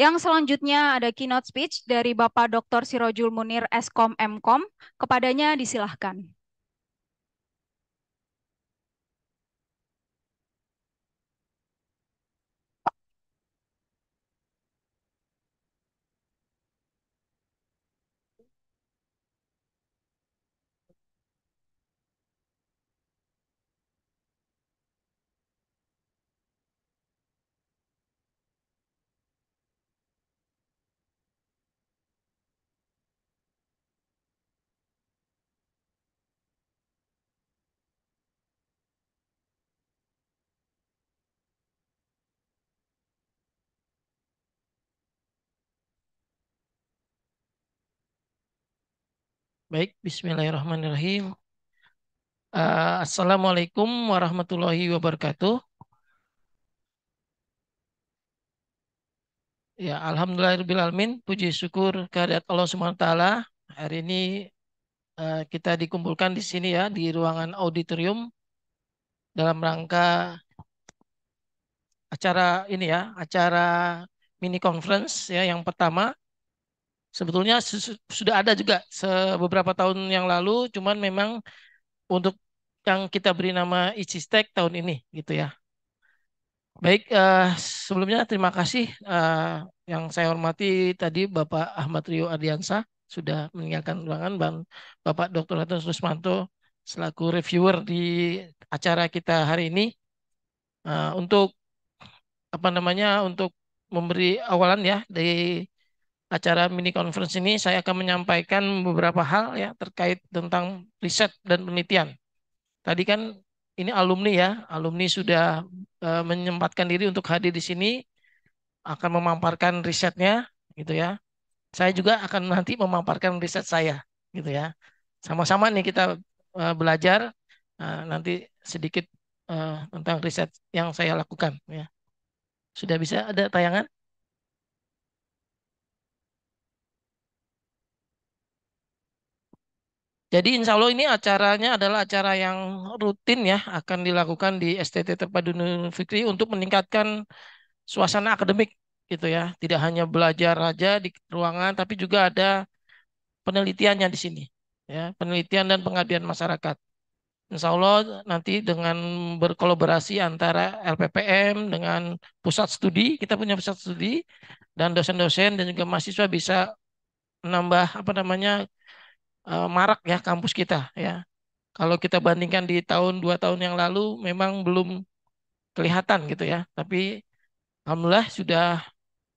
Yang selanjutnya ada keynote speech dari Bapak Dr. Sirojul Munir, Eskom Mkom. Kepadanya disilahkan. Baik, Bismillahirrahmanirrahim. Assalamualaikum warahmatullahi wabarakatuh. Ya, Alhamdulillahirrahmanirrahim. Puji syukur kehadirat Allah Subhanahu wa Ta'ala. Hari ini kita dikumpulkan di sini ya, di ruangan auditorium dalam rangka acara ini ya, acara mini conference ya yang pertama. Sebetulnya sudah ada juga beberapa tahun yang lalu, cuman memang untuk yang kita beri nama Icistek tahun ini gitu ya. Baik, sebelumnya terima kasih yang saya hormati tadi Bapak Ahmad Rio Ardiansah sudah meninggalkan ruangan dan Bapak Dr. Hatus Rusmanto selaku reviewer di acara kita hari ini. Untuk apa namanya untuk memberi awalan ya dari acara mini conference ini saya akan menyampaikan beberapa hal ya terkait tentang riset dan penelitian. Tadi kan ini alumni ya, alumni sudah menyempatkan diri untuk hadir di sini akan memaparkan risetnya gitu ya. Saya juga akan nanti memaparkan riset saya gitu ya. Sama-sama nih kita belajar nanti sedikit tentang riset yang saya lakukan ya. Sudah bisa ada tayangan? Jadi insya Allah ini acaranya adalah acara yang rutin ya akan dilakukan di STT Terpadu Nurul Fikri untuk meningkatkan suasana akademik gitu ya. Tidak hanya belajar aja di ruangan tapi juga ada penelitiannya di sini ya, penelitian dan pengabdian masyarakat. Insya Allah nanti dengan berkolaborasi antara LPPM dengan pusat studi, kita punya pusat studi dan dosen-dosen dan juga mahasiswa bisa menambah apa namanya marak ya kampus kita ya. Kalau kita bandingkan di tahun 2 tahun yang lalu memang belum kelihatan gitu ya. Tapi alhamdulillah sudah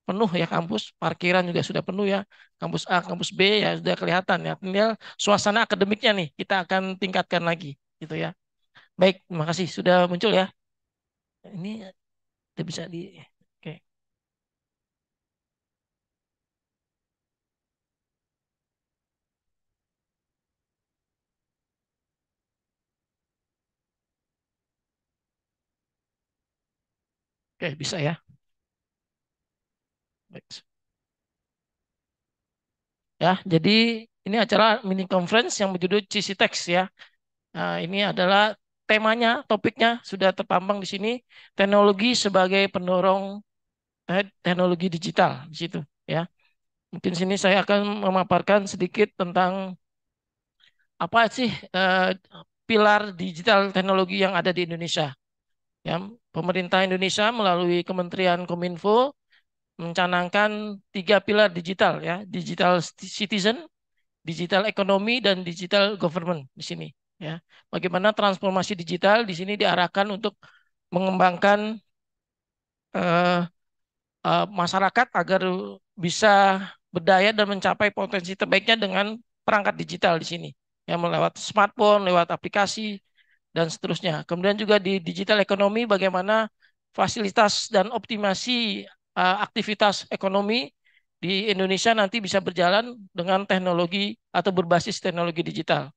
penuh ya kampus, parkiran juga sudah penuh ya. Kampus A, kampus B ya sudah kelihatan ya. Tinggal suasana akademiknya nih kita akan tingkatkan lagi gitu ya. Baik, terima kasih sudah muncul ya. Ini udah bisa di oke. Oke, bisa ya. Baik. Ya, jadi ini acara mini conference yang berjudul Cisi Teks ya. Nah, ini adalah temanya, topiknya sudah terpampang di sini, teknologi sebagai pendorong teknologi digital di situ ya. Mungkin sini saya akan memaparkan sedikit tentang apa sih pilar digital teknologi yang ada di Indonesia. Ya, pemerintah Indonesia melalui Kementerian Kominfo mencanangkan 3 pilar digital ya, digital citizen, digital ekonomi dan digital government di sini ya. Bagaimana transformasi digital di sini diarahkan untuk mengembangkan eh, masyarakat agar bisa berdaya dan mencapai potensi terbaiknya dengan perangkat digital di sini. Ya, lewat smartphone, lewat aplikasi, dan seterusnya. Kemudian juga di digital ekonomi bagaimana fasilitas dan optimasi aktivitas ekonomi di Indonesia nanti bisa berjalan dengan teknologi atau berbasis teknologi digital.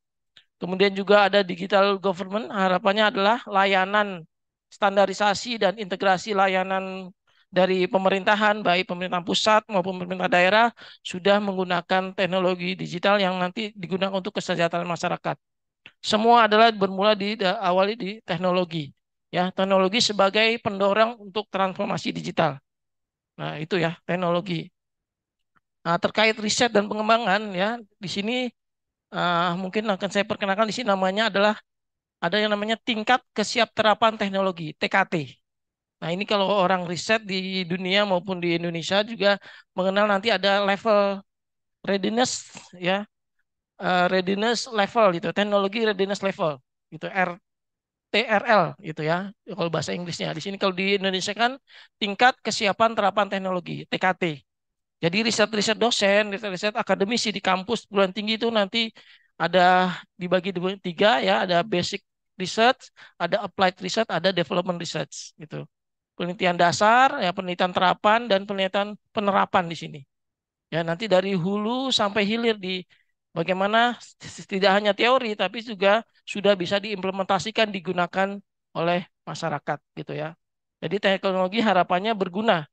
Kemudian juga ada digital government, harapannya adalah layanan standarisasi dan integrasi layanan dari pemerintahan, baik pemerintah pusat maupun pemerintah daerah, sudah menggunakan teknologi digital yang nanti digunakan untuk kesejahteraan masyarakat. Semua adalah bermula awali di teknologi. Ya, teknologi sebagai pendorong untuk transformasi digital. Nah, itu ya teknologi. Nah, terkait riset dan pengembangan ya, di sini mungkin akan saya perkenalkan di sini namanya adalah ada yang namanya tingkat kesiapterapan teknologi (TKT). Nah, ini kalau orang riset di dunia maupun di Indonesia juga mengenal nanti ada level readiness ya, readiness level gitu, teknologi readiness level gitu, TRL gitu ya. Kalau bahasa Inggrisnya. Di sini kalau di Indonesia kan tingkat kesiapan terapan teknologi (TKT). Jadi riset-riset dosen, riset-riset akademisi di kampus perguruan tinggi itu nanti ada dibagi tiga ya, ada basic research, ada applied research, ada development research gitu. Penelitian dasar, ya penelitian terapan dan penelitian penerapan di sini. Ya nanti dari hulu sampai hilir di bagaimana tidak hanya teori tapi juga sudah bisa diimplementasikan digunakan oleh masyarakat gitu ya. Jadi teknologi harapannya berguna,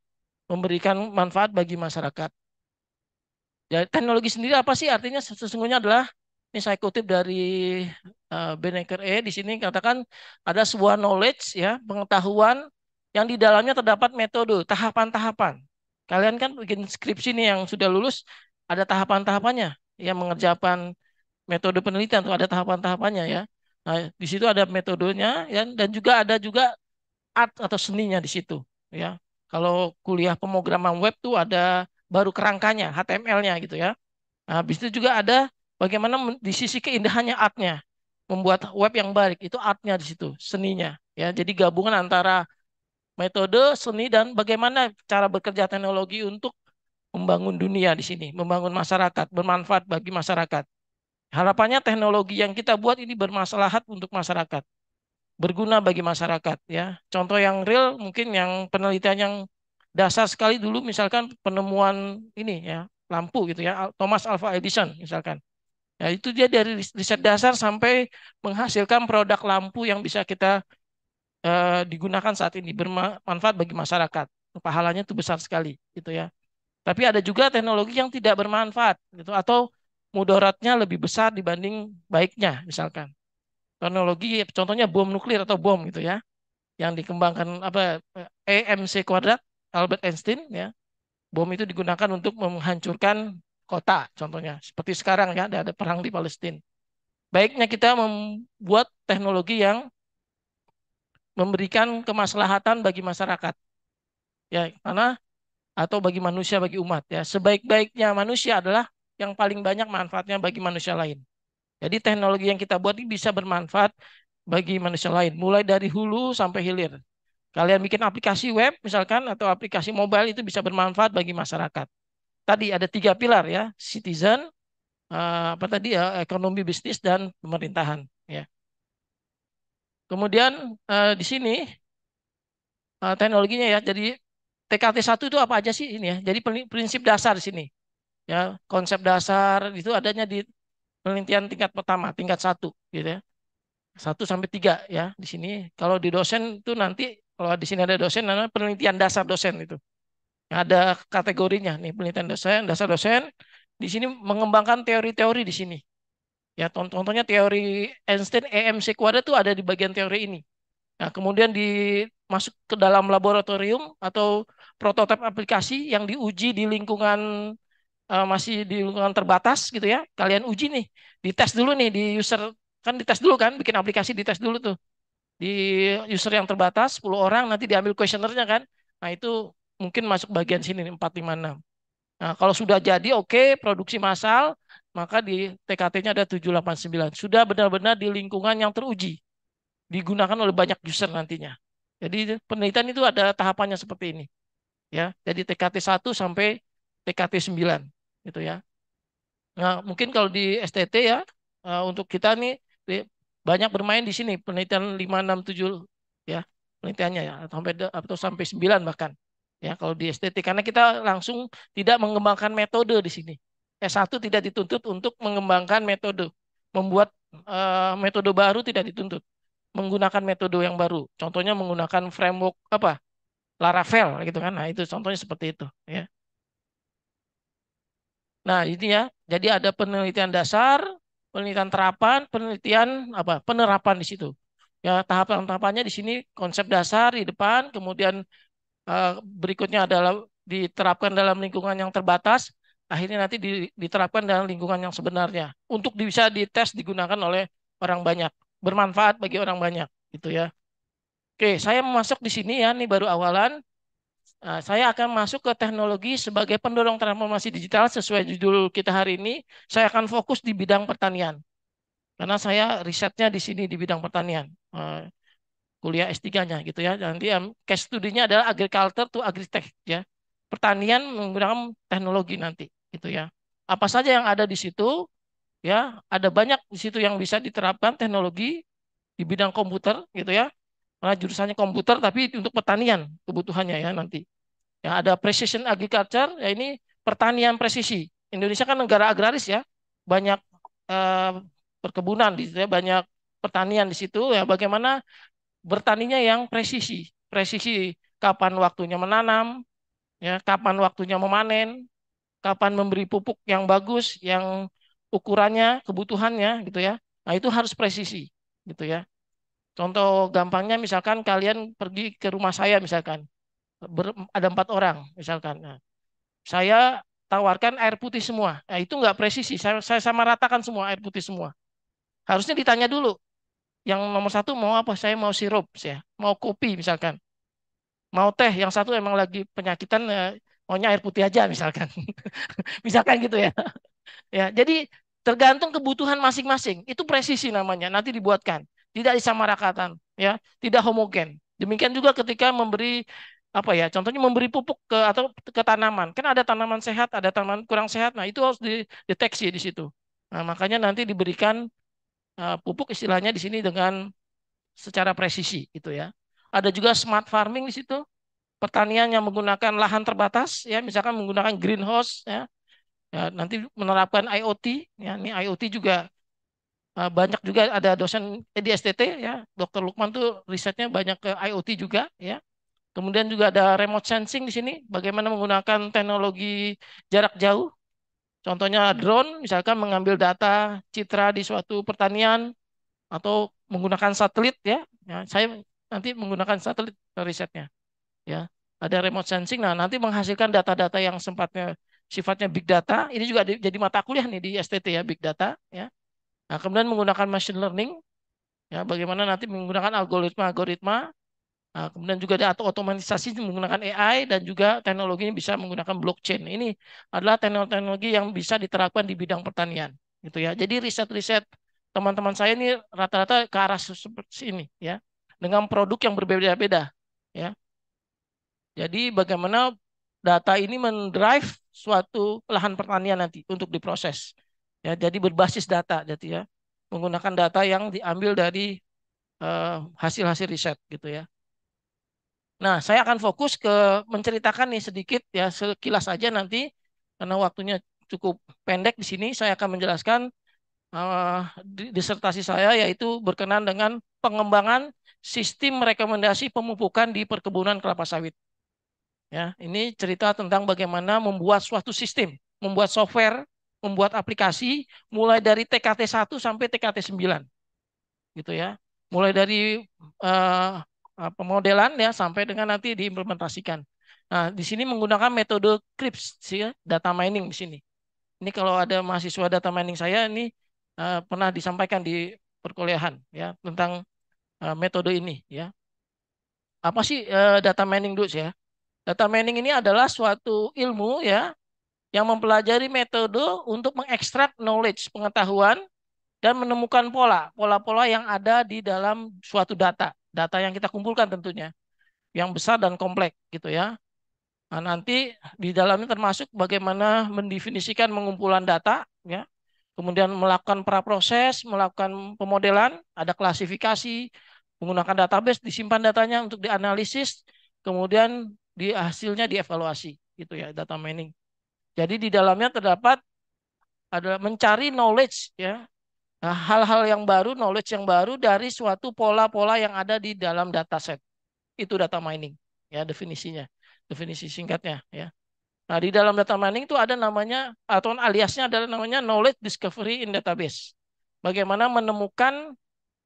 memberikan manfaat bagi masyarakat. Ya, teknologi sendiri apa sih artinya sesungguhnya adalah ini saya kutip dari Banneker di sini katakan ada sebuah knowledge ya pengetahuan yang di dalamnya terdapat metode tahapan-tahapan. Kalian kan bikin skripsi nih yang sudah lulus ada tahapan-tahapannya yang mengerjakan metode penelitian tuh ada tahapan-tahapannya ya. Nah, di situ ada metodenya ya dan juga ada juga art atau seninya di situ ya. Kalau kuliah pemrograman web tuh ada baru kerangkanya, HTML-nya gitu ya. Nah, habis itu juga ada bagaimana di sisi keindahannya artnya, membuat web yang baik itu artnya di situ, seninya ya. Jadi gabungan antara metode, seni dan bagaimana cara bekerja teknologi untuk membangun dunia di sini, membangun masyarakat, bermanfaat bagi masyarakat. Harapannya teknologi yang kita buat ini bermaslahat untuk masyarakat, berguna bagi masyarakat ya. Contoh yang real mungkin yang penelitian yang dasar sekali dulu misalkan penemuan ini ya, lampu gitu ya, Thomas Alva Edison misalkan. Ya, itu dia dari riset dasar sampai menghasilkan produk lampu yang bisa kita digunakan saat ini bermanfaat bagi masyarakat. Pahalanya itu besar sekali gitu ya. Tapi ada juga teknologi yang tidak bermanfaat gitu atau mudaratnya lebih besar dibanding baiknya misalkan. Teknologi contohnya bom nuklir atau bom gitu ya yang dikembangkan apa EMC kuadrat Albert Einstein ya. Bom itu digunakan untuk menghancurkan kota contohnya. Seperti sekarang ya ada perang di Palestina. Baiknya kita membuat teknologi yang memberikan kemaslahatan bagi masyarakat ya karena atau bagi manusia bagi umat ya sebaik-baiknya manusia adalah yang paling banyak manfaatnya bagi manusia lain. Jadi teknologi yang kita buat ini bisa bermanfaat bagi manusia lain mulai dari hulu sampai hilir. Kalian bikin aplikasi web misalkan atau aplikasi mobile itu bisa bermanfaat bagi masyarakat. Tadi ada tiga pilar ya, citizen, apa tadi ya, ekonomi bisnis dan pemerintahan ya. Kemudian di sini teknologinya ya. Jadi TKT 1 itu apa aja sih ini ya? Jadi prinsip dasar di sini ya, konsep dasar itu adanya di penelitian tingkat pertama, tingkat 1 gitu ya. 1 sampai 3 ya di sini. Kalau di dosen itu nanti kalau di sini ada dosen namanya penelitian dasar dosen itu. Ada kategorinya nih penelitian dosen, dasar dosen. Di sini mengembangkan teori-teori di sini. Ya, contohnya teori Einstein EMC kuadrat itu ada di bagian teori ini. Nah, kemudian masuk ke dalam laboratorium atau prototipe aplikasi yang diuji di lingkungan masih di lingkungan terbatas gitu ya. Kalian uji nih, dites dulu nih di user kan dites dulu kan, bikin aplikasi dites dulu tuh di user yang terbatas 10 orang nanti diambil kuesionernya kan. Nah, itu mungkin masuk bagian sini nih, 4, 5, 6. Nah, kalau sudah jadi oke, produksi massal, maka di TKT-nya ada 7, 8, 9. Sudah benar-benar di lingkungan yang teruji, digunakan oleh banyak user nantinya. Jadi penelitian itu ada tahapannya seperti ini, ya. Jadi TKT 1 sampai TKT 9 gitu ya. Nah, mungkin kalau di STT ya untuk kita nih banyak bermain di sini penelitian 5, 6, 7 ya penelitiannya ya atau sampai 9 bahkan. Ya, kalau di STT karena kita langsung tidak mengembangkan metode di sini. S1 tidak dituntut untuk mengembangkan metode, membuat metode baru tidak dituntut. Menggunakan metode yang baru. Contohnya menggunakan framework apa? Laravel gitu kan. Nah, itu contohnya seperti itu ya. Nah, ini ya. Jadi ada penelitian dasar, penelitian terapan, penelitian apa? Penerapan di situ. Ya, tahapan-tahapannya di sini konsep dasar di depan, kemudian berikutnya adalah diterapkan dalam lingkungan yang terbatas, akhirnya nanti diterapkan dalam lingkungan yang sebenarnya untuk bisa dites digunakan oleh orang banyak, bermanfaat bagi orang banyak, gitu ya. Oke, saya masuk di sini ya, ini baru awalan. Saya akan masuk ke teknologi sebagai pendorong transformasi digital sesuai judul kita hari ini. Saya akan fokus di bidang pertanian karena saya risetnya di sini di bidang pertanian. Kuliah S3-nya gitu ya. Nanti case studinya adalah agriculture to agritech ya. Pertanian menggunakan teknologi nanti gitu ya. Apa saja yang ada di situ ya, ada banyak di situ yang bisa diterapkan teknologi di bidang komputer gitu ya. Karena jurusannya komputer tapi untuk pertanian kebutuhannya ya nanti. Ya, ada precision agriculture, ya ini pertanian presisi. Indonesia kan negara agraris ya, banyak eh, perkebunan di situ ya, banyak pertanian di situ ya. Bagaimana bertaninya yang presisi, presisi kapan waktunya menanam, ya, kapan waktunya memanen, kapan memberi pupuk yang bagus, yang ukurannya, kebutuhannya gitu ya. Nah, itu harus presisi gitu ya. Contoh gampangnya misalkan kalian pergi ke rumah saya misalkan, ada 4 orang misalkan. Nah, saya tawarkan air putih semua. Nah, itu nggak presisi. Saya sama ratakan semua air putih semua. Harusnya ditanya dulu. Yang nomor satu mau apa? Saya mau sirup, saya mau kopi misalkan. Mau teh. Yang satu emang lagi penyakitan, maunya air putih aja misalkan. Misalkan gitu ya. Ya, jadi tergantung kebutuhan masing-masing. Itu presisi namanya. Nanti dibuatkan. Tidak disamaratakan, ya, tidak homogen. Demikian juga ketika memberi apa ya? Contohnya memberi pupuk ke atau ke tanaman. Kan ada tanaman sehat, ada tanaman kurang sehat. Nah, itu harus dideteksi di situ. Nah, makanya nanti diberikan pupuk istilahnya di sini dengan secara presisi gitu ya. Ada juga smart farming di situ. Pertanian yang menggunakan lahan terbatas ya, misalkan menggunakan greenhouse ya. Ya, nanti menerapkan IoT, ya, ini IoT juga banyak juga ada dosen di STT ya, Dr. Lukman tuh risetnya banyak ke IoT juga ya. Kemudian juga ada remote sensing di sini, bagaimana menggunakan teknologi jarak jauh. Contohnya drone, misalkan mengambil data citra di suatu pertanian atau menggunakan satelit ya. Ya, saya nanti menggunakan satelit risetnya ya. Ada remote sensing, nah nanti menghasilkan data-data yang sifatnya big data. Ini juga jadi mata kuliah nih di STT ya, big data ya. Nah, kemudian menggunakan machine learning, ya, bagaimana nanti menggunakan algoritma-algoritma. Nah, kemudian juga ada otomatisasi menggunakan AI dan juga teknologinya bisa menggunakan blockchain. Ini adalah teknologi yang bisa diterapkan di bidang pertanian, gitu ya. Jadi riset-riset teman-teman saya ini rata-rata ke arah seperti ini, ya, dengan produk yang berbeda-beda, ya. Jadi bagaimana data ini mendrive suatu lahan pertanian nanti untuk diproses. Ya, jadi berbasis data, jadi ya, menggunakan data yang diambil dari hasil-hasil riset gitu ya. Nah, saya akan fokus ke menceritakan nih sedikit ya sekilas aja nanti karena waktunya cukup pendek di sini. Saya akan menjelaskan eh, disertasi saya yaitu berkenaan dengan pengembangan sistem rekomendasi pemupukan di perkebunan kelapa sawit. Ya, ini cerita tentang bagaimana membuat suatu sistem, membuat software, membuat aplikasi mulai dari TKT 1 sampai TKT 9 gitu ya. Mulai dari eh, pemodelan ya sampai dengan nanti diimplementasikan. Nah, di sini menggunakan metode CRISP sih ya, data mining di sini. Ini kalau ada mahasiswa data mining saya ini pernah disampaikan di perkuliahan ya tentang metode ini ya. Apa sih data mining dulu ya? Data mining ini adalah suatu ilmu ya yang mempelajari metode untuk mengekstrak knowledge, pengetahuan dan menemukan pola-pola yang ada di dalam suatu data, data yang kita kumpulkan tentunya, yang besar dan kompleks gitu ya. Nah, nanti di dalamnya termasuk bagaimana mendefinisikan pengumpulan data, ya, kemudian melakukan praproses, melakukan pemodelan, ada klasifikasi, menggunakan database, disimpan datanya untuk dianalisis, kemudian di hasilnya dievaluasi, gitu ya, data mining. Jadi di dalamnya terdapat adalah mencari knowledge, ya, nah, hal-hal yang baru, knowledge yang baru dari suatu pola-pola yang ada di dalam dataset. Itu data mining, ya definisinya, definisi singkatnya, ya. Nah, di dalam data mining itu ada namanya atau aliasnya adalah namanya knowledge discovery in database. Bagaimana menemukan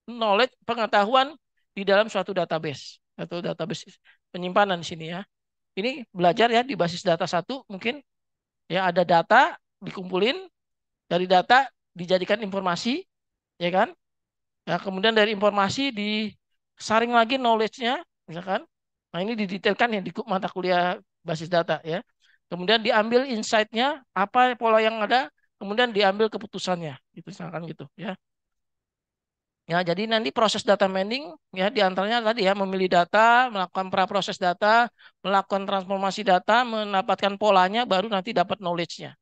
knowledge pengetahuan di dalam suatu database atau database penyimpanan di sini ya. Ini belajar ya di basis data satu mungkin ya ada data dikumpulin, dari data dijadikan informasi, ya kan? Ya, kemudian dari informasi disaring lagi knowledge-nya, misalkan. Nah, ini didetailkan ya di mata kuliah basis data ya. Kemudian diambil insight-nya, apa pola yang ada, kemudian diambil keputusannya, gitu misalkan gitu ya. Ya, jadi nanti proses data mining ya diantaranya tadi ya memilih data, melakukan praproses data, melakukan transformasi data, mendapatkan polanya, baru nanti dapat knowledge-nya.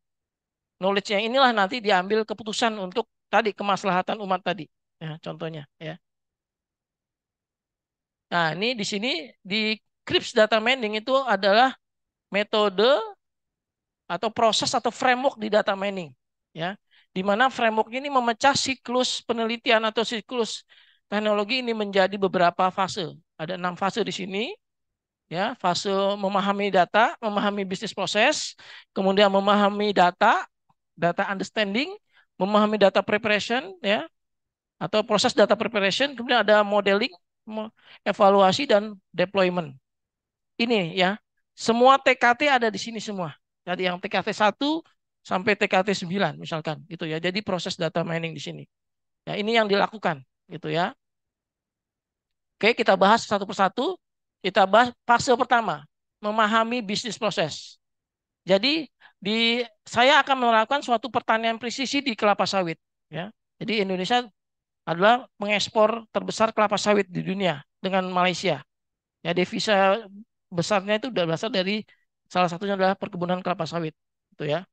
Knowledge-nya inilah nanti diambil keputusan untuk tadi kemaslahatan umat tadi. Ya, contohnya ya. Nah, ini di sini di CRISP data mining itu adalah metode atau proses atau framework di data mining, ya. Di mana framework ini memecah siklus penelitian atau siklus teknologi ini menjadi beberapa fase. Ada 6 fase di sini, ya. Fase memahami data, memahami bisnis proses, kemudian memahami data, data understanding, memahami data preparation, ya, atau proses data preparation, kemudian ada modeling, evaluasi dan deployment. Ini ya, semua TKT ada di sini semua. Jadi yang TKT 1 sampai TKT 9 misalkan gitu ya. Jadi proses data mining di sini. Ya, ini yang dilakukan gitu ya. Oke, kita bahas satu persatu. Kita bahas fase pertama, memahami bisnis proses. Jadi saya akan melakukan suatu pertanian presisi di kelapa sawit ya. Jadi Indonesia adalah pengekspor terbesar kelapa sawit di dunia dengan Malaysia. Ya, devisa besarnya itu berasal dari salah satunya adalah perkebunan kelapa sawit, gitu ya.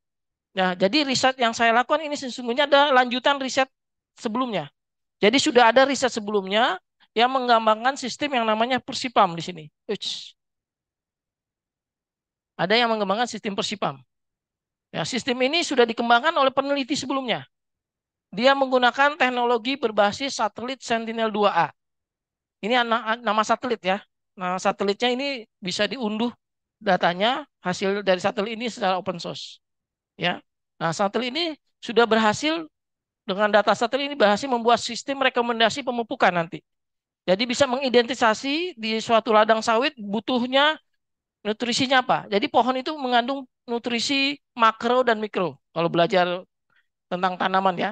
Nah, jadi riset yang saya lakukan ini sesungguhnya ada lanjutan riset sebelumnya. Jadi sudah ada riset sebelumnya yang menggambarkan sistem yang namanya Persipam di sini. Uits. Ada yang mengembangkan sistem Persipam. Ya, sistem ini sudah dikembangkan oleh peneliti sebelumnya. Dia menggunakan teknologi berbasis satelit Sentinel-2A. Ini nama satelit ya. Nah, satelitnya ini bisa diunduh datanya hasil dari satelit ini secara open source. Ya. Nah, satelit ini sudah berhasil dengan data satelit ini berhasil membuat sistem rekomendasi pemupukan nanti. Jadi bisa mengidentifikasi di suatu ladang sawit butuhnya nutrisinya apa. Jadi pohon itu mengandung nutrisi makro dan mikro. Kalau belajar tentang tanaman ya.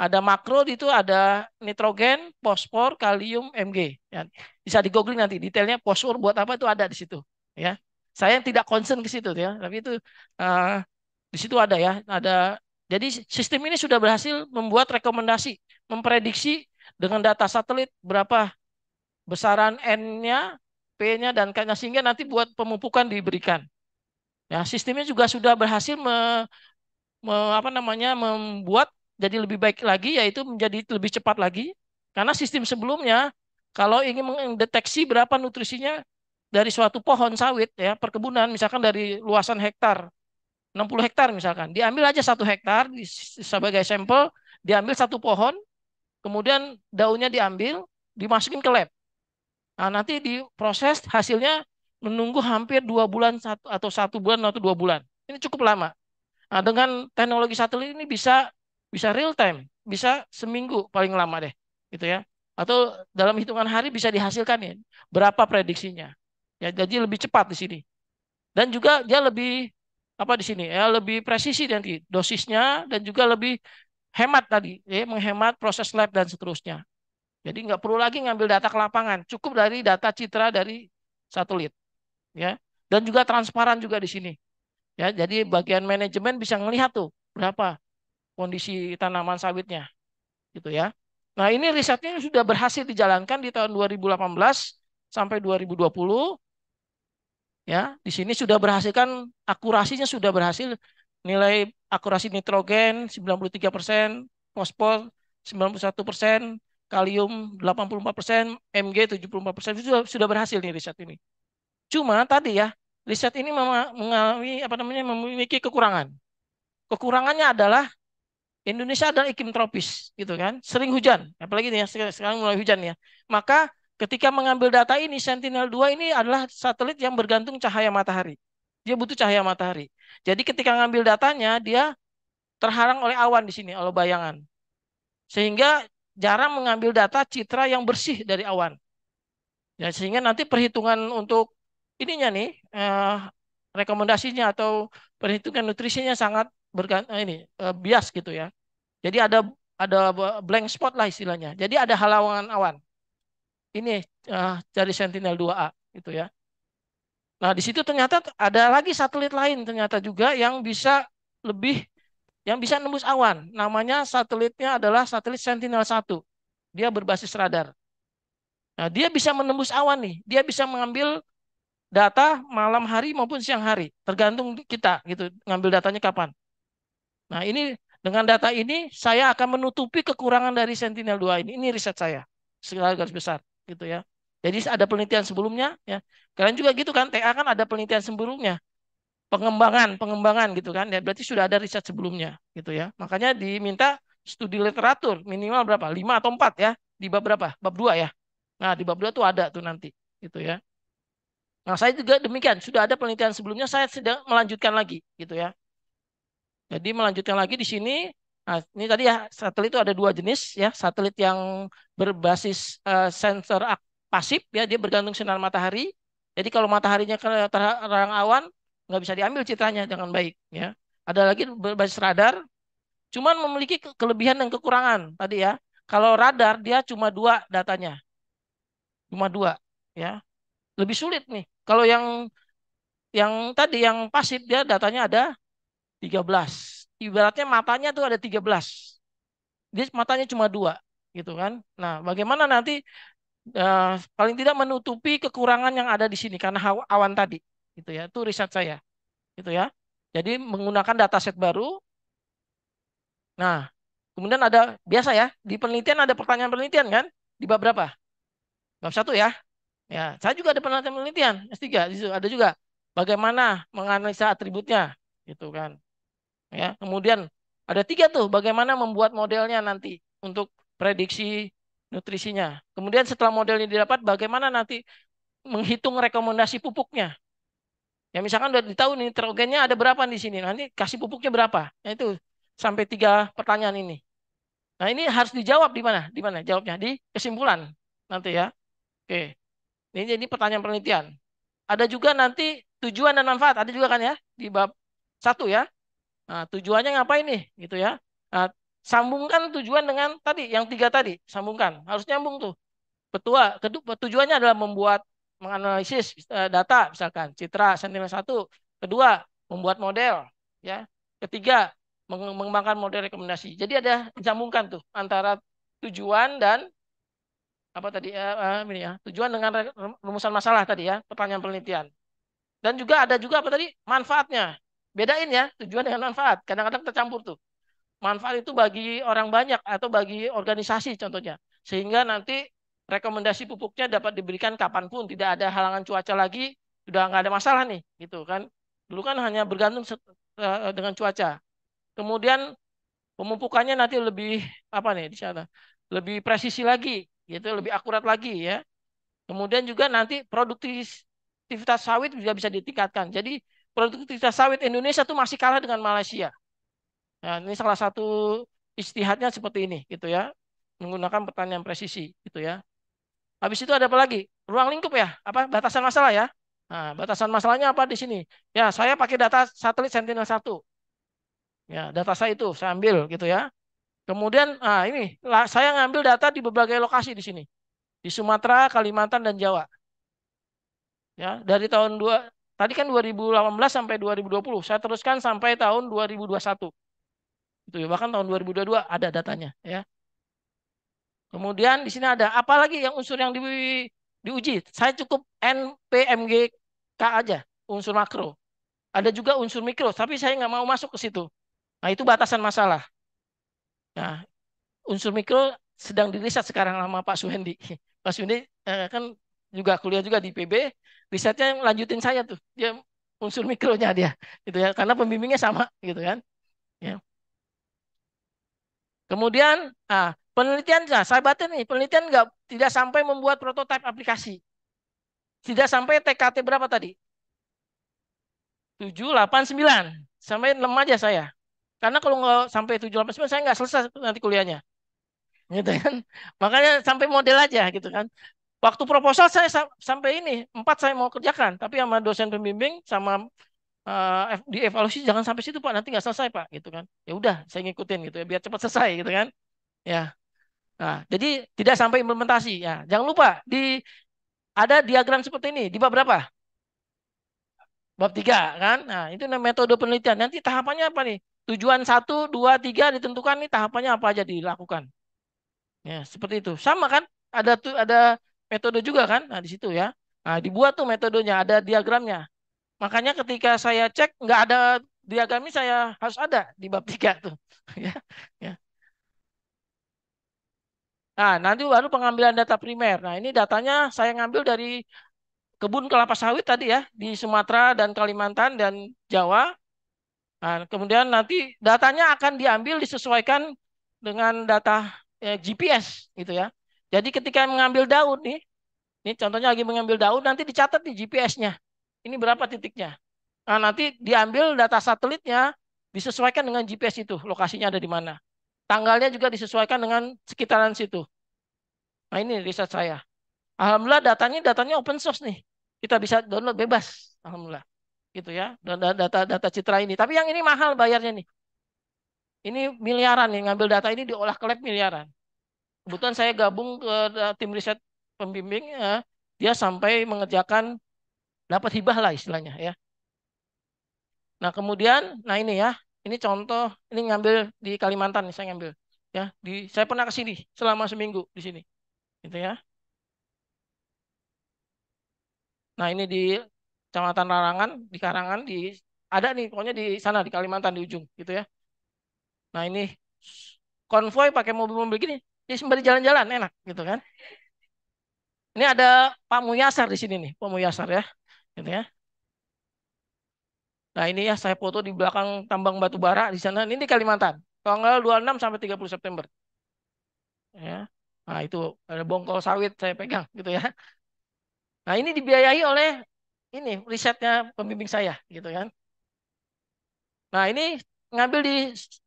Ada makro itu ada nitrogen, fosfor, kalium, Mg. Ya, bisa di googling nanti detailnya fosfor buat apa itu ada di situ. Ya, saya yang tidak concern ke situ ya, tapi itu uh, di situ ada ya. Ada. Jadi sistem ini sudah berhasil membuat rekomendasi, memprediksi dengan data satelit berapa besaran N-nya, P-nya dan K-nya sehingga nanti buat pemupukan diberikan. Ya, sistemnya juga sudah berhasil apa namanya membuat jadi lebih baik lagi yaitu menjadi lebih cepat lagi karena sistem sebelumnya kalau ingin mendeteksi berapa nutrisinya dari suatu pohon sawit ya perkebunan misalkan dari luasan hektar 60 hektar misalkan diambil aja 1 hektar sebagai sampel diambil satu pohon kemudian daunnya diambil dimasukin ke lab nah, nanti diproses hasilnya menunggu hampir 2 bulan atau 1 bulan atau 2 bulan ini cukup lama. Nah, dengan teknologi satelit ini bisa bisa real time, bisa seminggu paling lama deh, gitu ya. Atau dalam hitungan hari bisa dihasilkan ya berapa prediksinya. Ya, jadi lebih cepat di sini. Dan juga dia lebih apa di sini ya lebih presisi nanti dosisnya dan juga lebih hemat tadi, ya, menghemat proses lab dan seterusnya. Jadi nggak perlu lagi ngambil data ke lapangan, cukup dari data citra dari satelit, ya. Dan juga transparan juga di sini. Ya, jadi bagian manajemen bisa melihat tuh berapa kondisi tanaman sawitnya, gitu ya. Nah, ini risetnya sudah berhasil dijalankan di tahun 2018 sampai 2020. Ya, di sini sudah berhasilkan akurasinya sudah berhasil nilai akurasi nitrogen 93%, fosfor 91%, kalium 84%, Mg 74%, itu sudah berhasil nih riset ini. Cuma tadi ya, riset ini mengalami apa namanya memiliki kekurangan. Kekurangannya adalah Indonesia adalah iklim tropis, gitu kan, sering hujan, apalagi nih ya, sekarang mulai hujan ya. Maka ketika mengambil data ini, Sentinel-2 ini adalah satelit yang bergantung cahaya matahari. Dia butuh cahaya matahari. Jadi ketika ngambil datanya, dia terhalang oleh awan di sini, oleh bayangan, sehingga jarang mengambil data citra yang bersih dari awan. Ya, sehingga nanti perhitungan untuk ininya nih rekomendasinya atau perhitungan nutrisinya sangat bias gitu ya. Jadi ada blank spot lah istilahnya. Jadi ada halangan awan. Ini dari Sentinel-2A gitu ya. Nah, di situ ternyata ada lagi satelit lain ternyata juga lebih yang bisa nembus awan. Namanya satelitnya adalah satelit Sentinel-1. Dia berbasis radar. Nah, dia bisa menembus awan nih. Dia bisa mengambil data malam hari maupun siang hari, tergantung kita gitu, ngambil datanya kapan. Nah, ini dengan data ini saya akan menutupi kekurangan dari Sentinel-2 ini. Ini riset saya, segala garis besar gitu ya. Jadi ada penelitian sebelumnya ya. Kalian juga gitu kan, TA kan ada penelitian sebelumnya, pengembangan gitu kan. Ya berarti sudah ada riset sebelumnya gitu ya. Makanya diminta studi literatur minimal berapa? 5 atau 4 ya. Di bab berapa? Bab 2 ya. Nah, di bab 2 tuh ada tuh nanti gitu ya. Nah, saya juga demikian, sudah ada penelitian sebelumnya, saya sedang melanjutkan lagi gitu ya. Jadi melanjutkan lagi di sini. Nah, ini tadi ya satelit itu ada dua jenis ya, satelit yang berbasis sensor pasif ya, dia bergantung sinar matahari. Jadi kalau mataharinya terang awan nggak bisa diambil citranya dengan baik ya. Ada lagi berbasis radar, cuman memiliki kelebihan dan kekurangan tadi ya. Kalau radar dia cuma dua datanya, cuma dua ya. Lebih sulit nih. Kalau yang tadi yang pasif dia datanya ada 13. Ibaratnya matanya tuh ada 13. Dia matanya cuma dua gitu kan. Nah, bagaimana nanti paling tidak menutupi kekurangan yang ada di sini karena awan tadi gitu ya. Itu riset saya gitu ya. Jadi menggunakan dataset baru. Nah, kemudian ada biasa ya, di penelitian ada pertanyaan penelitian kan? Di bab berapa? Bab 1 ya. Ya, saya juga ada penelitian penelitian S3 di situ ada juga bagaimana menganalisa atributnya gitu kan. Ya, kemudian ada 3 tuh bagaimana membuat modelnya nanti untuk prediksi nutrisinya. Kemudian setelah modelnya didapat, bagaimana nanti menghitung rekomendasi pupuknya. Ya misalkan udah ditahu nih nitrogennya ada berapa di sini, nanti kasih pupuknya berapa. Nah itu sampai 3 pertanyaan ini. Nah ini harus dijawab di mana? Di mana jawabnya? Di kesimpulan nanti ya. Oke, ini pertanyaan penelitian. Ada juga nanti tujuan dan manfaat, ada juga kan ya di bab 1 ya. Nah, tujuannya ngapain nih gitu ya. Nah, sambungkan tujuan dengan tadi yang 3 tadi, sambungkan. Harus nyambung tuh. Kedua, tujuannya adalah menganalisis data misalkan citra Sentinel-1. Kedua, membuat model ya. Ketiga, mengembangkan model rekomendasi. Jadi ada disambungkan tuh antara tujuan dan apa tadi ini ya, tujuan dengan rumusan masalah tadi ya, pertanyaan penelitian. Dan juga ada juga apa tadi? Manfaatnya. Bedain ya, tujuan dengan manfaat. Kadang-kadang tercampur tuh. Manfaat itu bagi orang banyak atau bagi organisasi contohnya. Sehingga nanti rekomendasi pupuknya dapat diberikan kapanpun, tidak ada halangan cuaca lagi, sudah nggak ada masalah nih, gitu kan. Dulu kan hanya bergantung dengan cuaca. Kemudian pemupukannya nanti lebih apa nih di sana? Lebih presisi lagi, gitu, lebih akurat lagi ya. Kemudian juga nanti produktivitas sawit juga bisa ditingkatkan. Jadi produktivitas sawit Indonesia tuh masih kalah dengan Malaysia. Nah, ini salah satu istihadnya seperti ini gitu ya. Menggunakan pertanyaan presisi gitu ya. Habis itu ada apa lagi? Ruang lingkup ya, apa batasan masalah ya. Nah, batasan masalahnya apa di sini? Ya, saya pakai data satelit Sentinel-1. Ya, data saya itu saya ambil gitu ya. Kemudian ini saya ngambil data di berbagai lokasi di sini. Di Sumatera, Kalimantan dan Jawa. Ya, dari tahun 2 tadi kan 2018 sampai 2020. Saya teruskan sampai tahun 2021. Itu ya, bahkan tahun 2022 ada datanya ya. Kemudian di sini ada apa lagi yang unsur yang diuji? Saya cukup NPMGK aja, unsur makro. Ada juga unsur mikro, tapi saya nggak mau masuk ke situ. Nah, itu batasan masalah. Nah, unsur mikro sedang diriset sekarang sama Pak Suhendi. Pak Suhendi kan juga kuliah juga di PB, risetnya yang lanjutin saya tuh. Dia unsur mikronya dia, gitu ya. Karena pembimbingnya sama, gitu kan. Ya. Kemudian, penelitian, nah, saya batin nih, penelitian tidak sampai membuat prototipe aplikasi. Tidak sampai TKT berapa tadi? 7, 8, 9. Sampai 6 aja saya. Karena kalau nggak sampai 7, 8, 9, saya nggak selesai nanti kuliahnya. Gitu kan. Makanya sampai model aja gitu kan. Waktu proposal saya sampai ini 4 saya mau kerjakan, tapi sama dosen pembimbing sama di evaluasi jangan sampai situ Pak, nanti nggak selesai Pak, gitu kan. Ya udah, saya ngikutin gitu ya, biar cepat selesai gitu kan. Ya, nah jadi tidak sampai implementasi. Ya, jangan lupa ada diagram seperti ini di bab berapa? Bab 3 kan. Nah itu metode penelitian. Nanti tahapannya apa nih? Tujuan 1, 2, 3 ditentukan nih tahapannya apa aja dilakukan. Ya seperti itu. Sama kan? Ada metode juga kan? Nah di situ ya. Nah dibuat tuh metodenya, ada diagramnya. Makanya ketika saya cek nggak ada diagramnya, saya harus ada di bab 3 tuh. Ya, ya. Nah, nanti baru pengambilan data primer. Nah, ini datanya saya ngambil dari kebun kelapa sawit tadi ya, di Sumatera dan Kalimantan dan Jawa. Nah, kemudian nanti datanya akan diambil disesuaikan dengan data GPS gitu ya. Jadi ketika mengambil daun nih, ini contohnya lagi mengambil daun, nanti dicatat di GPS-nya. Ini berapa titiknya. Nah, nanti diambil data satelitnya, disesuaikan dengan GPS itu, lokasinya ada di mana. Tanggalnya juga disesuaikan dengan sekitaran situ. Nah, ini riset saya. Alhamdulillah datanya open source nih. Kita bisa download bebas. Alhamdulillah. Gitu ya. Data citra ini. Tapi yang ini mahal bayarnya nih. Ini miliaran nih. Ngambil data ini diolah ke lab miliaran. Kebetulan saya gabung ke tim riset pembimbing. Dia sampai mengerjakan dapat hibah lah istilahnya ya. Nah kemudian, nah ini ya. Ini contoh. Ini ngambil di Kalimantan nih saya ngambil. Ya, saya pernah ke sini selama seminggu di sini. Gitu ya. Nah, ini di Kecamatan Larangan, di Karangan, ada nih, pokoknya di sana di Kalimantan di ujung, gitu ya. Nah, ini konvoy pakai mobil-mobil gini, ini sembari jalan-jalan enak, gitu kan. Ini ada Pak Muyasar di sini nih, Pak Muyasar ya, gitu ya. Nah, ini ya saya foto di belakang tambang batu bara di sana, ini di Kalimantan, tanggal 26 sampai 30 September, ya. Nah, itu ada bongkol sawit saya pegang, gitu ya. Nah, ini dibiayai oleh ini risetnya pembimbing saya, gitu kan. Nah, ini ngambil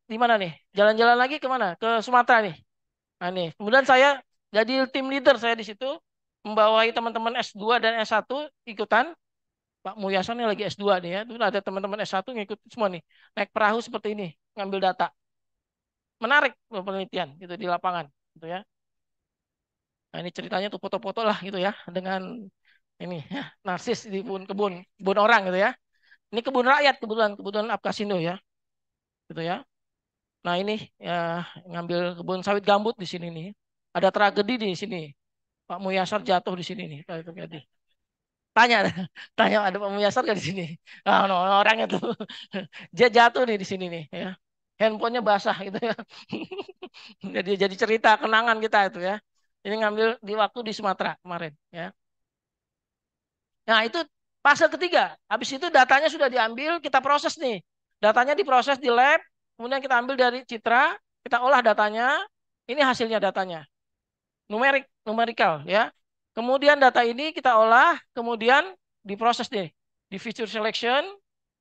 di mana nih? Jalan-jalan lagi ke mana? Ke Sumatera nih. Nah, nih. Kemudian saya jadi tim leader saya di situ, membawahi teman-teman S2 dan S1 ikutan. Pak Mulyasan ini lagi S2 nih ya. Itu ada teman-teman S1 ngikut semua nih. Naik perahu seperti ini, ngambil data. Menarik penelitian gitu di lapangan gitu ya. Nah, ini ceritanya tuh foto-foto lah gitu ya dengan ini ya, narsis di kebun kebun orang gitu ya. Ini kebun rakyat kebetulan Apkasindo ya, gitu ya. Nah ini ya ngambil kebun sawit gambut di sini nih. Ada tragedi di sini. Pak Muyasar jatuh di sini nih. Tragedi. Tanya, tanya ada Pak Muyasar nggak di sini? Ah, no, orangnya tuh dia jatuh nih di sini nih. Ya. Handphonenya basah gitu ya. Jadi cerita kenangan kita itu ya. Ini ngambil di waktu di Sumatera kemarin. Ya. Nah itu fase ketiga. Habis itu datanya sudah diambil, kita proses nih. Datanya diproses di lab, kemudian kita ambil dari citra, kita olah datanya. Ini hasilnya datanya. Numerikal ya. Kemudian data ini kita olah, kemudian diproses deh di feature selection.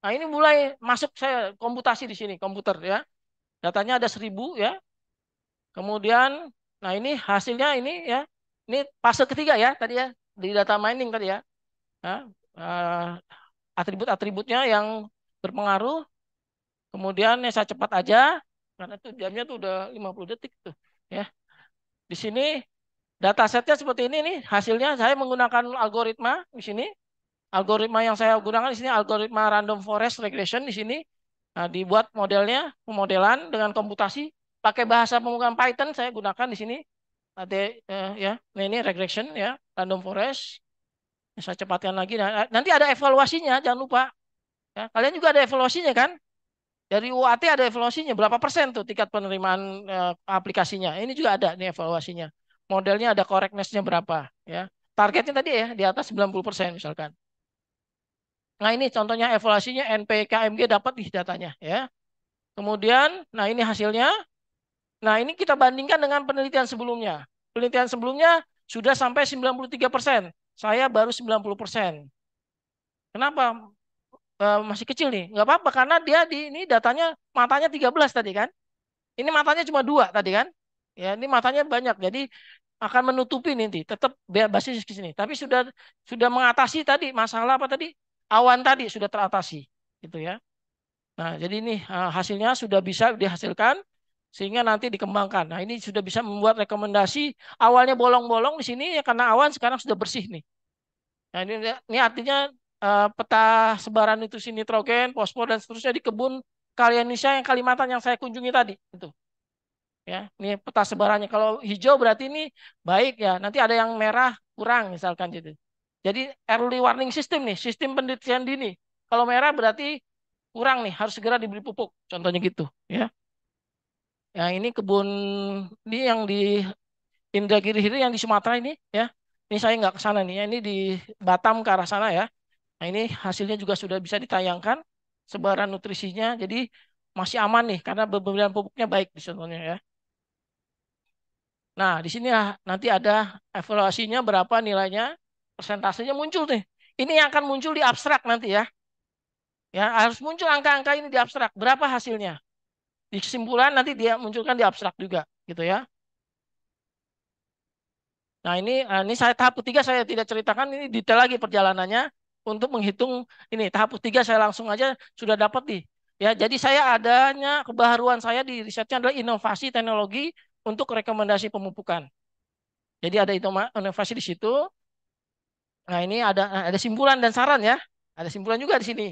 Nah, ini mulai masuk saya komputasi di sini, komputer ya. Datanya ada 1.000 ya. Kemudian nah ini hasilnya ini ya. Ini fase ketiga ya tadi ya di data mining tadi ya. Nah, atribut-atributnya yang berpengaruh. Kemudian ya saya cepat aja karena tuh jamnya tuh udah 50 detik tuh ya. Di sini datasetnya seperti ini nih, hasilnya saya menggunakan algoritma di sini. Algoritma yang saya gunakan di sini algoritma random forest regression di sini. Nah, dibuat modelnya, pemodelan dengan komputasi pakai bahasa pemrograman Python saya gunakan di sini. Ada ya, nah ini regression ya, random forest. Saya cepatkan lagi. Nah, nanti ada evaluasinya, jangan lupa. Ya, kalian juga ada evaluasinya kan? Dari UAT ada evaluasinya berapa persen tuh tingkat penerimaan aplikasinya. Ini juga ada nih evaluasinya. Modelnya ada correctness-nya berapa ya. Targetnya tadi ya di atas 90% misalkan. Nah, ini contohnya evaluasinya NPKMG dapat di datanya ya. Kemudian nah ini hasilnya. Nah, ini kita bandingkan dengan penelitian sebelumnya. Penelitian sebelumnya sudah sampai 93%. Saya baru 90%. Kenapa? Masih kecil nih. Nggak apa-apa karena dia ini datanya matanya 13 tadi kan. Ini matanya cuma 2 tadi kan. Ya, ini matanya banyak. Jadi akan menutupi nanti, tetap basis ke sini. Tapi sudah mengatasi tadi masalah apa tadi? Awan tadi sudah teratasi, gitu ya. Nah, jadi ini hasilnya sudah bisa dihasilkan sehingga nanti dikembangkan. Nah, ini sudah bisa membuat rekomendasi. Awalnya bolong-bolong di sini ya karena awan, sekarang sudah bersih nih. Nah, ini artinya peta sebaran itu nitrogen, fosfor dan seterusnya di kebun Kalyanisa yang Kalimantan yang saya kunjungi tadi itu. Ya, ini peta sebarannya. Kalau hijau berarti ini baik ya. Nanti ada yang merah kurang misalkan gitu. Jadi early warning system nih, sistem pendeteksian dini. Kalau merah berarti kurang nih, harus segera diberi pupuk. Contohnya gitu, ya. Ya, ini kebun ini yang di Indragiri Hilir yang di Sumatera ini, ya. Ini saya nggak ke sana nih, ya. Ini di Batam ke arah sana ya. Nah, ini hasilnya juga sudah bisa ditayangkan sebaran nutrisinya. Jadi masih aman nih karena pemberian pupuknya baik di contohnya ya. Nah, di sini nanti ada evaluasinya berapa nilainya, persentasenya muncul nih. Ini yang akan muncul di abstrak nanti ya. Ya, harus muncul angka-angka ini di abstrak. Berapa hasilnya? Di kesimpulan nanti dia munculkan di abstrak juga, gitu ya. Nah, ini saya tahap ketiga saya tidak ceritakan, ini detail lagi perjalanannya untuk menghitung ini tahap ketiga saya langsung aja sudah dapat nih. Ya, jadi saya adanya kebaharuan saya di risetnya adalah inovasi teknologi untuk rekomendasi pemupukan. Jadi ada inovasi di situ. Nah, ini ada simpulan dan saran ya. Ada simpulan juga di sini.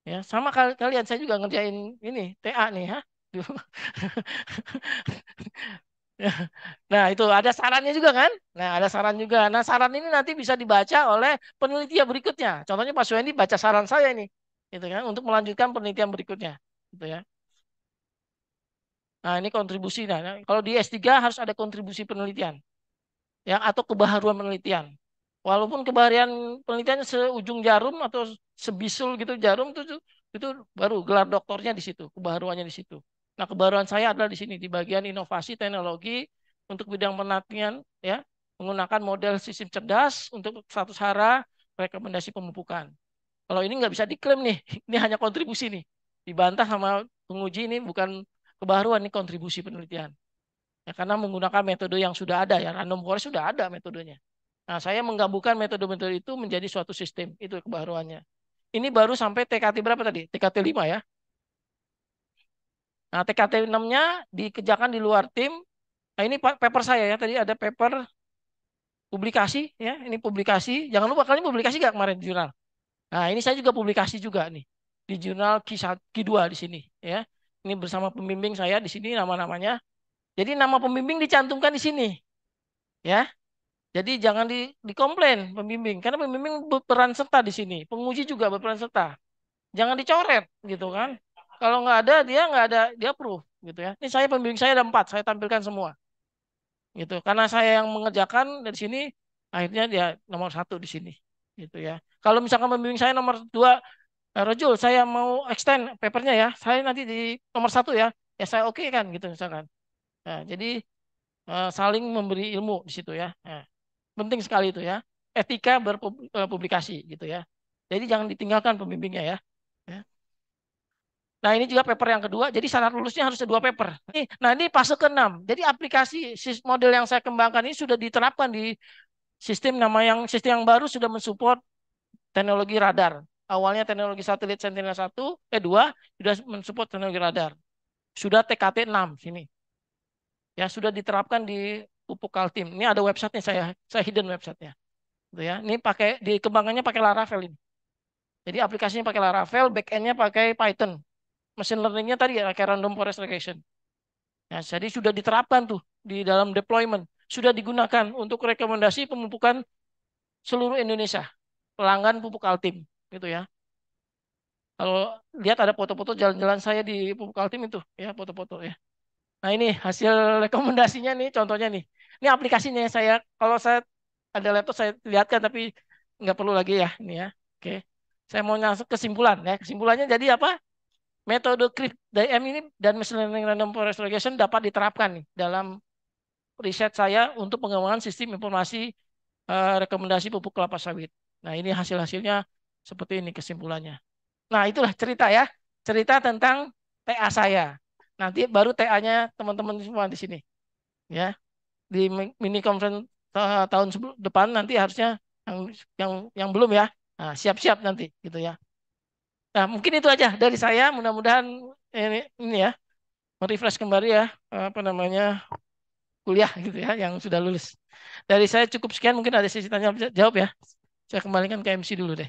Ya, sama kalian saya juga ngerjain ini TA nih ya. Nah, itu ada sarannya juga kan? Nah, ada saran juga. Nah, saran ini nanti bisa dibaca oleh penelitian berikutnya. Contohnya Pak Suwendi baca saran saya ini, gitu kan, untuk melanjutkan penelitian berikutnya, gitu ya. Nah, ini kontribusi. Nah, kalau di S3 harus ada kontribusi penelitian, ya, atau kebaharuan penelitian. Walaupun kebaharuan penelitiannya seujung jarum atau sebisul gitu jarum itu baru gelar doktornya di situ, kebaharuannya di situ. Nah, kebaharuan saya adalah di sini di bagian inovasi teknologi untuk bidang penelitian ya, menggunakan model sistem cerdas untuk status hara, rekomendasi pemupukan. Kalau ini nggak bisa diklaim nih, ini hanya kontribusi nih. Dibantah sama penguji ini bukan kebaharuan, ini kontribusi penelitian. Ya, karena menggunakan metode yang sudah ada ya, random forest sudah ada metodenya. Nah, saya menggabungkan metode-metode itu menjadi suatu sistem, itu kebaruannya. Ini baru sampai TKT berapa tadi? TKT 5 ya. Nah, TKT 6-nya dikerjakan di luar tim. Nah, ini paper saya ya, tadi ada paper publikasi ya, ini publikasi. Jangan lupa kalian publikasi nggak kemarin di jurnal. Nah, ini saya juga publikasi juga nih di jurnal Q1, Q2 di sini ya. Ini bersama pembimbing saya di sini nama-namanya. Jadi nama pembimbing dicantumkan di sini ya. Jadi jangan dikomplain pembimbing karena pembimbing berperan serta di sini. Penguji juga berperan serta. Jangan dicoret gitu kan. Kalau nggak ada dia approve gitu ya. Ini saya pembimbing saya ada 4, saya tampilkan semua gitu. Karena saya yang mengerjakan dari sini, akhirnya dia nomor 1 di sini gitu ya. Kalau misalkan pembimbing saya nomor 2, Rojul, saya mau extend papernya ya. Saya nanti di nomor 1 ya. Ya saya oke kan gitu misalkan. Nah, jadi saling memberi ilmu di situ ya. Nah, penting sekali itu ya. Etika berpublikasi gitu ya. Jadi jangan ditinggalkan pembimbingnya ya. Ya. Nah, ini juga paper yang kedua. Jadi syarat lulusnya harus ada 2 paper. Nah, ini fase ke-6. Jadi aplikasi model yang saya kembangkan ini sudah diterapkan di sistem yang baru sudah mensupport teknologi radar. Awalnya teknologi satelit Sentinel-1, 2 sudah mensupport teknologi radar. Sudah TKT 6 sini. Ya, sudah diterapkan di pupuk Kaltim. Ini ada websitenya saya hidden websitenya. Gitu ya. Ini dikembangkannya pakai Laravel ini. Jadi aplikasinya pakai Laravel, backend-nya pakai Python. Machine learning-nya tadi ya pakai random forest regression. Ya, jadi sudah diterapkan tuh di dalam deployment. Sudah digunakan untuk rekomendasi pemupukan seluruh Indonesia. Pelanggan pupuk Altim gitu ya. Kalau lihat ada foto-foto jalan-jalan saya di pupuk Altim itu ya, foto-foto ya. Nah, ini hasil rekomendasinya nih contohnya nih. Ini aplikasinya kalau saya ada laptop saya lihatkan tapi nggak perlu lagi ya ini ya. Oke. Saya mau masuk kesimpulan ya. Kesimpulannya jadi apa? Metode CRISP-DM ini dan Machine Learning Random Forest Regression dapat diterapkan nih dalam riset saya untuk pengembangan sistem informasi rekomendasi pupuk kelapa sawit. Nah, ini hasil-hasilnya seperti ini kesimpulannya. Nah, itulah cerita ya. Cerita tentang TA saya. Nanti baru TA-nya teman-teman semua di sini. Ya. di mini conference tahun depan nanti harusnya yang yang belum ya. Nah, siap-siap nanti gitu ya. Nah, mungkin itu aja dari saya. Mudah-mudahan ini ya merefresh kembali ya apa namanya kuliah gitu ya yang sudah lulus. Dari saya cukup sekian, mungkin ada sesi tanya jawab ya. Saya kembalikan ke MC dulu deh.